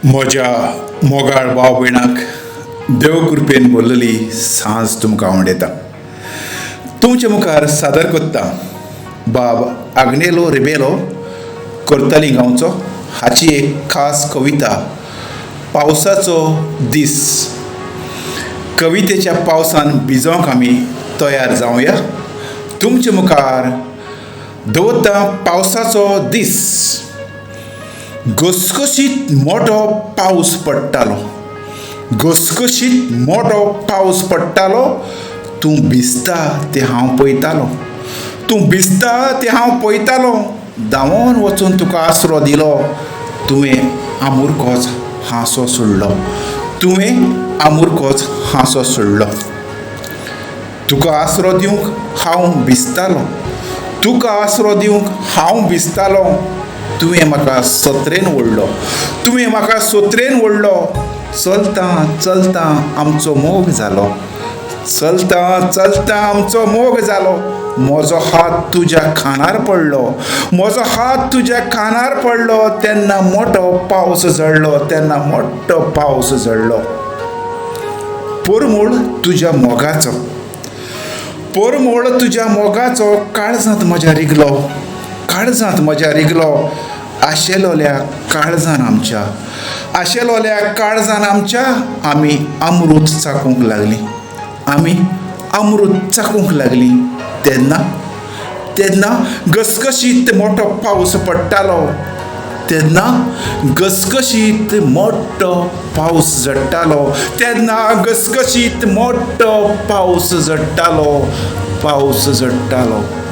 म्हज्या मोगाळ भाव भयणाक देव कृपेन भरलेली सांज तुमकां आवडटा. तुमचे मुखार सादर करता बाब आग्नेलो रेबेलो करताली गांवचो हाची एक खास कविता पावसाचो दीस. कवितेच्या पावसान भिजोंक आमी तयार जावया. तुमचे मुखार दवरता पावसाचो दीस. घसघशीत मोठो पावस पडटालो. घसघशीत मोठो पावस पडटालो. तूं भिजता तें हांव पळयतालो. तूं भिजता तें हांव पळयतालो. धांवोन वचून तुका आसरो दिलो. तुवें आमुरकोच हांसो सोडलो. तुवें आमुरकोच हांसो सोडलो. तुका आसरो दिवंक हांव भिजतालो. तुका आसरो दिवंक हांव भिजतालो. तुवें म्हाका सत्रेन ओडलो. तुवें म्हाका सत्रेन ओडलो. चलता चलता आमचो मोग जालो. चलता चलता आमचो मोग जालो. म्हजो हात तुज्या खांदार पडलो. म्हजो हात तुज्या खांदार पडलो. तेन्ना मोठो पावस झडलो. तेन्ना मोठो पावस झडलो. परमोळ तुज्या मोगाचो. परमोळ तुज्या मोगाचो काळजांत म्हज्या रिगलो. काळजांत म्हज्या रिगलो. आशेलोल्या काळजान आमच्या. आशेलोल्या काळजान आमच्या आमी अमृत चाकूंक लागली. आमी अमृत चाकूंक लागली. तेन्ना तेन्ना घसघशीत मोठो पावस पडटालो. तेन्ना घसघशीत मोठो पावस झडटालो. तेन्ना घसघशीत मोठो पावस झडटालो. पावस झडटालो.